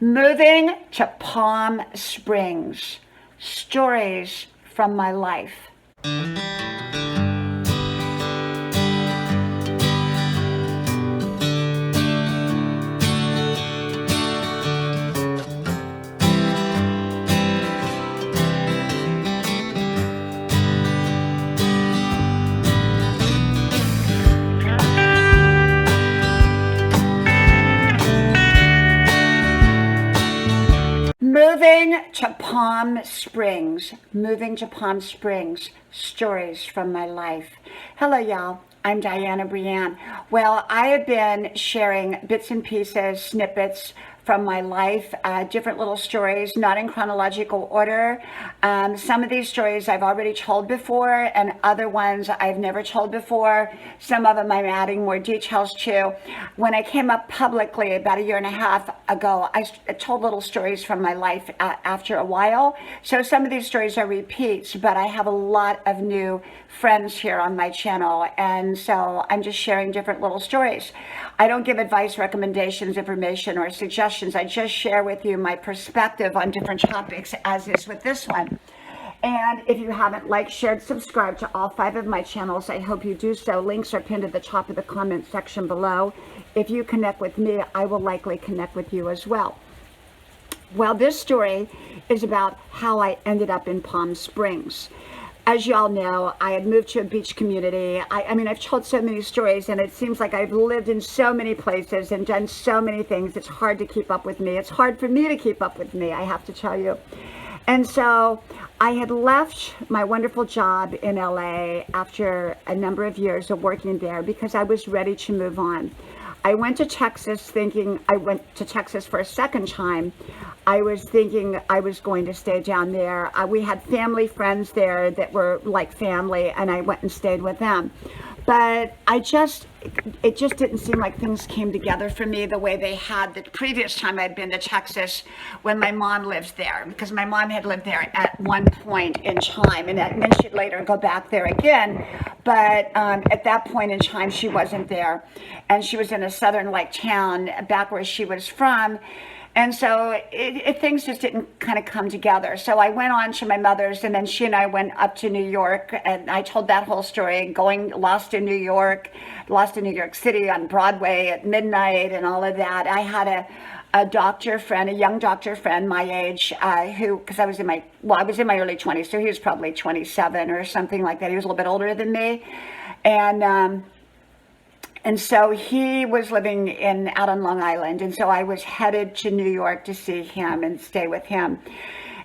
Moving to Palm Springs. Stories from my life. Moving to Palm Springs. Moving to Palm Springs. Stories from my life. Hello, y'all. I'm Dianna Brianne. Well, I have been sharing bits and pieces, snippets from my life, different little stories, not in chronological order. Some of these stories I've already told before, and other ones I've never told before. Some of them I'm adding more details to. When I came up publicly about a year and a half ago, I told little stories from my life after a while. So some of these stories are repeats, but I have a lot of new friends here on my channel, and so I'm just sharing different little stories. I don't give advice, recommendations, information, or suggestions. I just share with you my perspective on different topics, as is with this one. And if you haven't liked, shared, subscribed to all 5 of my channels, I hope you do so. Links are pinned at the top of the comment section below. If you connect with me, I will likely connect with you as well. Well, this story is about how I ended up in Palm Springs. As you all know, I had moved to a beach community. I mean, I've told so many stories, and it seems like I've lived in so many places and done so many things. It's hard to keep up with me. It's hard for me to keep up with me, I have to tell you. And so I had left my wonderful job in LA after a number of years of working there because I was ready to move on. I went to Texas thinking, I went to Texas for a second time. I was thinking I was going to stay down there. We had family friends there that were like family, and I went and stayed with them. But it just didn't seem like things came together for me the way they had the previous time I'd been to Texas when my mom lived there, because my mom had lived there at one point in time, and then she'd later go back there again. But at that point in time, she wasn't there, and she was in a southern like town back where she was from. And so things just didn't kind of come together. So I went on to my mother's, and then she and I went up to New York, and I told that whole story, lost in New York City on Broadway at midnight and all of that. I had a doctor friend, a young doctor friend my age, because I was in my early 20s, so he was probably 27 or something like that. He was a little bit older than me. And so he was living out on Long Island. And so I was headed to New York to see him and stay with him.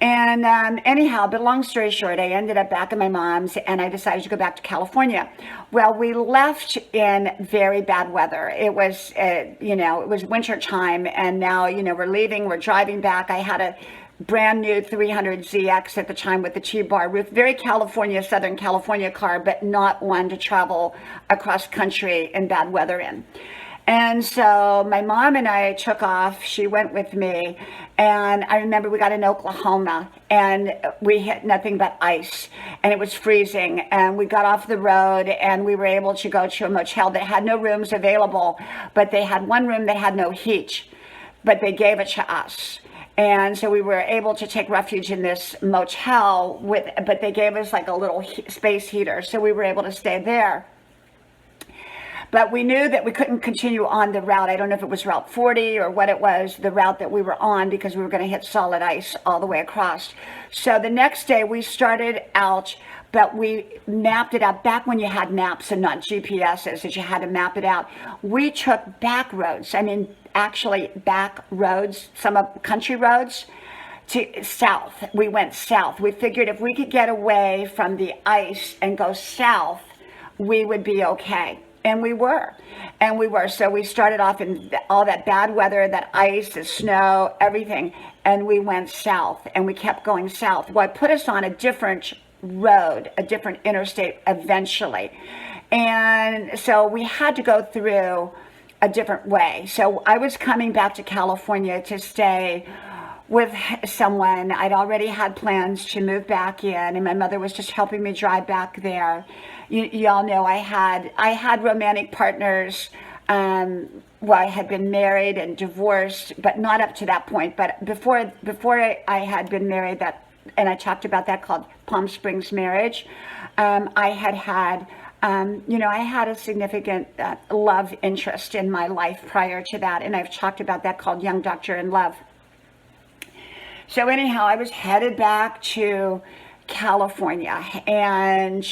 And anyhow, but long story short, I ended up back at my mom's, and I decided to go back to California. Well, we left in very bad weather. It was, it was winter time, and now, we're leaving, we're driving back. I had a brand new 300ZX at the time with the T-bar roof, very California, Southern California car, but not one to travel across country in bad weather in. And so my mom and I took off. She went with me, and I remember we got in Oklahoma, and we hit nothing but ice, and it was freezing, and we got off the road, and we were able to go to a motel that had no rooms available, but they had one room that had no heat, but they gave it to us. And so we were able to take refuge in this motel but they gave us like a little space heater. So we were able to stay there. But we knew that we couldn't continue on the route. I don't know if it was Route 40 or what it was, the route that we were on, because we were going to hit solid ice all the way across. So the next day we started out, but we mapped it out back when you had maps and not GPSs, that you had to map it out. We took back roads. Actually back roads, some of country roads, to south. We went south. We figured if we could get away from the ice and go south, we would be okay. And we were. So we started off in all that bad weather, that ice, the snow, everything. And we went south, and we kept going south. Well, it put us on a different road, a different interstate eventually. And so we had to go through a different way. So I was coming back to California to stay with someone. I'd already had plans to move back in, and my mother was just helping me drive back there. Y'all know I had romantic partners well, I had been married and divorced, but not up to that point. But before I had been married, and I talked about that, called Palm Springs marriage, I had I had a significant love interest in my life prior to that, and I've talked about that, called Young Doctor in Love. So anyhow, I was headed back to California, and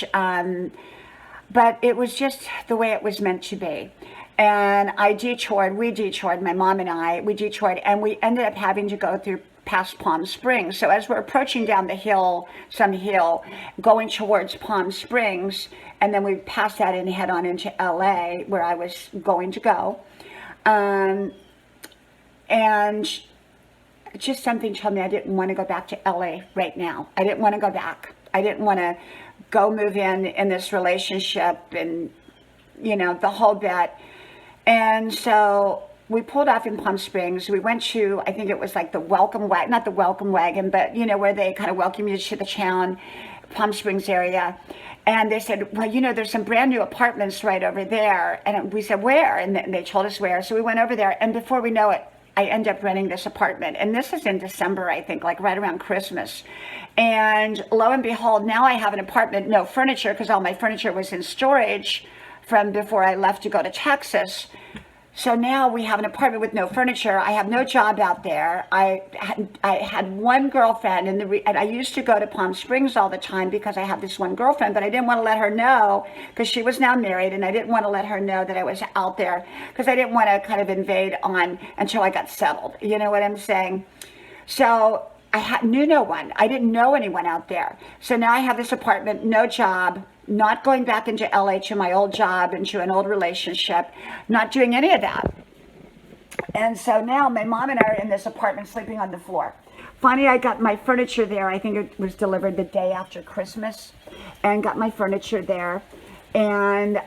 but it was just the way it was meant to be. And we detoured, my mom and I, we detoured, and we ended up having to go through past Palm Springs. So as we're approaching down the hill, some hill, going towards Palm Springs, and then we passed that and head on into LA, where I was going to go. And just something told me I didn't want to go back to LA right now. I didn't want to go back. I didn't want to go move in this relationship and, the whole bit. And so we pulled off in Palm Springs. We went to, I think it was like the welcome wagon, not the welcome wagon, but, where they kind of welcome you to the town, Palm Springs area. And they said, well, there's some brand new apartments right over there. And we said, where? And they told us where. So we went over there. And before we know it, I end up renting this apartment. And this is in December, I think, like right around Christmas. And lo and behold, now I have an apartment, no furniture, because all my furniture was in storage from before I left to go to Texas. So now we have an apartment with no furniture. I have no job out there. I had one girlfriend, and I used to go to Palm Springs all the time because I had this one girlfriend, but I didn't want to let her know, because she was now married, and I didn't want to let her know that I was out there, because I didn't want to kind of invade on until I got settled. You know what I'm saying? So I knew no one. I didn't know anyone out there. So now I have this apartment, no job, not going back into LA to my old job, into an old relationship, not doing any of that. And so now my mom and I are in this apartment sleeping on the floor. Finally, I got my furniture there. I think it was delivered the day after Christmas, and got my furniture there. And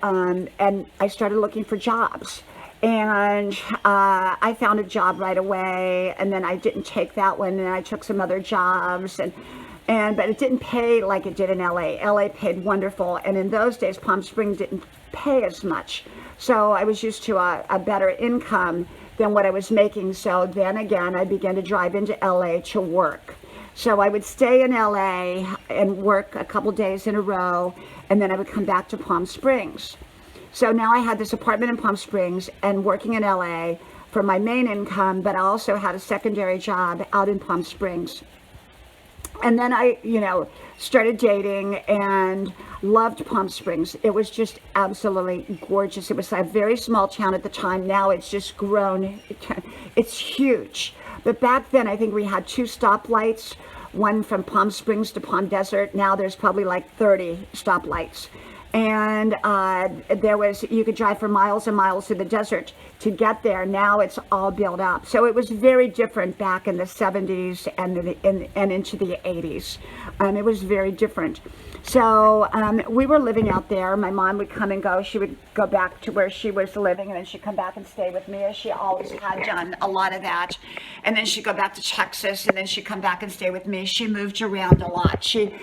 I started looking for jobs. And I found a job right away, and then I didn't take that one, and I took some other jobs, but it didn't pay like it did in LA. LA paid wonderful, and in those days, Palm Springs didn't pay as much. So I was used to a better income than what I was making. So then again, I began to drive into LA to work. So I would stay in LA and work a couple days in a row, and then I would come back to Palm Springs. So now I had this apartment in Palm Springs and working in LA for my main income, but I also had a secondary job out in Palm Springs. And then I, started dating and loved Palm Springs. It was just absolutely gorgeous. It was a very small town at the time. Now it's just grown. It's huge. But back then, I think we had 2 stoplights, one from Palm Springs to Palm Desert. Now there's probably like 30 stoplights. And you could drive for miles and miles to the desert to get there. Now it's all built up. So it was very different back in the 70s and into the 80s. It was very different. So we were living out there. My mom would come and go. She would go back to where she was living, and then she'd come back and stay with me, as she always had done a lot of that. And then she'd go back to Texas, and then she'd come back and stay with me. She moved around a lot. She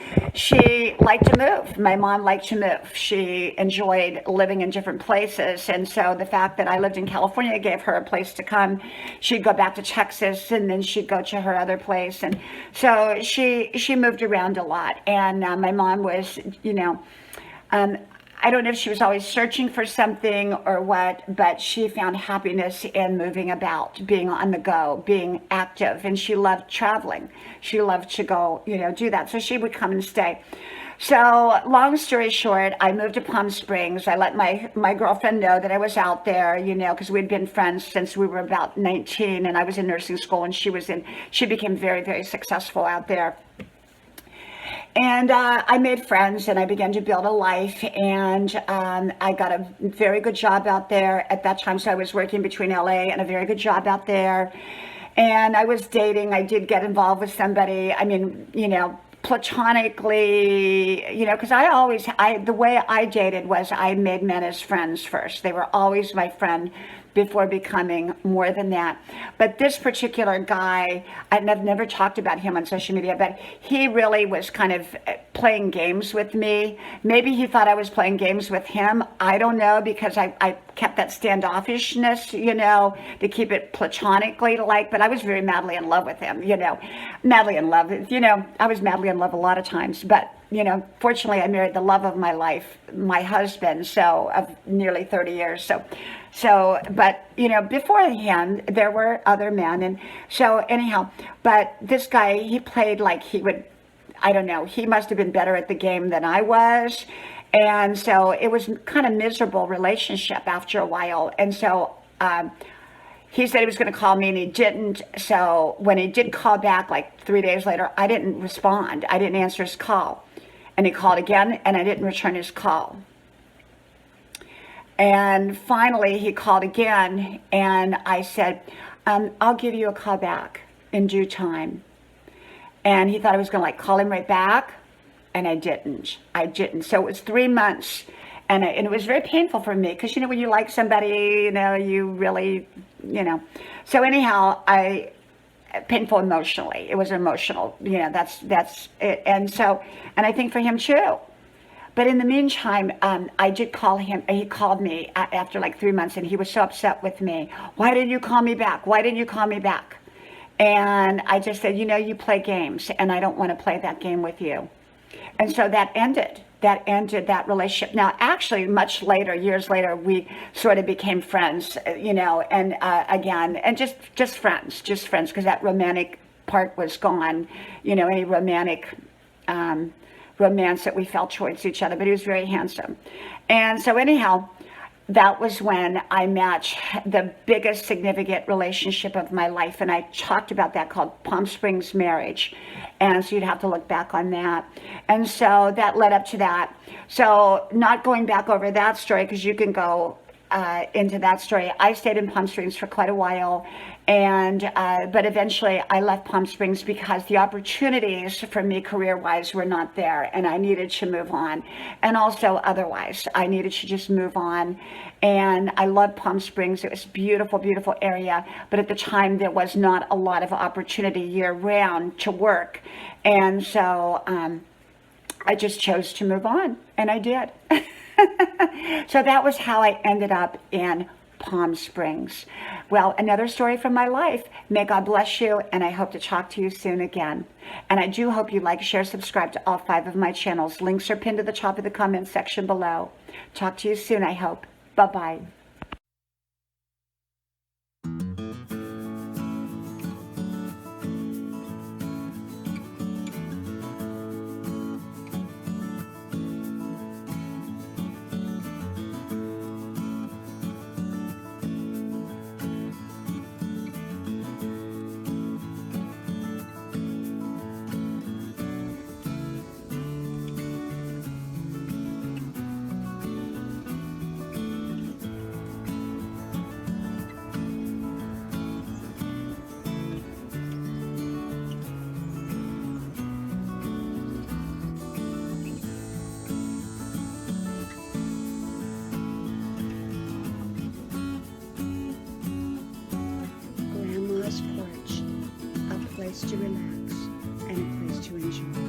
liked to move. My mom liked to move. She enjoyed living in different places. And so the fact that I lived in California gave her a place to come. She'd go back to Texas, and then she'd go to her other place. And so she moved around a lot. And my mom was, I don't know if she was always searching for something or what, but she found happiness in moving about, being on the go, being active, and she loved traveling. She loved to go, do that. So she would come and stay. So long story short, I moved to Palm Springs. I let my girlfriend know that I was out there, because we'd been friends since we were about 19, and I was in nursing school, and she became very, very successful out there. And I made friends, and I began to build a life, and I got a very good job out there at that time. So I was working between LA and a very good job out there. And I was dating. I did get involved with somebody. I mean, platonically, because the way I dated was I made men as friends first. They were always my friend before becoming more than that. But this particular guy, I've never talked about him on social media, but he really was kind of playing games with me. Maybe he thought I was playing games with him. I don't know, because I kept that standoffishness, to keep it platonically but I was very madly in love with him, madly in love. I was madly in love a lot of times, but fortunately I married the love of my life, my husband, of nearly 30 years. But beforehand there were other men, and so anyhow, but this guy, he played like he would, I don't know, he must have been better at the game than I was. And so it was kind of miserable relationship after a while. And so he said he was going to call me, and he didn't. So when he did call back, like 3 days later, I didn't respond. I didn't answer his call. And he called again, and I didn't return his call. And finally he called again, and I said, I'll give you a call back in due time. And he thought I was going to call him right back, and I didn't. So it was 3 months, and it was very painful for me, because when you like somebody, you really, So anyhow, painful emotionally. It was emotional. That's it. And I think for him too. But in the meantime, I did call him. He called me after 3 months, and he was so upset with me. Why didn't you call me back? Why didn't you call me back? And I just said, you play games, and I don't want to play that game with you. And so that ended that relationship. Now, actually, much later, years later, we sort of became friends, and again, and just friends, because that romantic part was gone, any romantic romance that we felt towards each other. But he was very handsome. And so anyhow, that was when I met the biggest significant relationship of my life. And I talked about that, called Palm Springs marriage. And so you'd have to look back on that. And so that led up to that. So not going back over that story, because you can go into that story. I stayed in Palm Springs for quite a while, and but eventually I left Palm Springs because the opportunities for me career-wise were not there, and I needed to move on. And also otherwise, I needed to just move on. And I loved Palm Springs. It was a beautiful, beautiful area, but at the time there was not a lot of opportunity year-round to work. And so I just chose to move on, and I did. So that was how I ended up in Palm Springs. Well, another story from my life. May God bless you, and I hope to talk to you soon again. And I do hope you like, share, subscribe to all 5 of my channels. Links are pinned to the top of the comment section below. Talk to you soon, I hope. Bye-bye. Porch, a place to relax and a place to enjoy.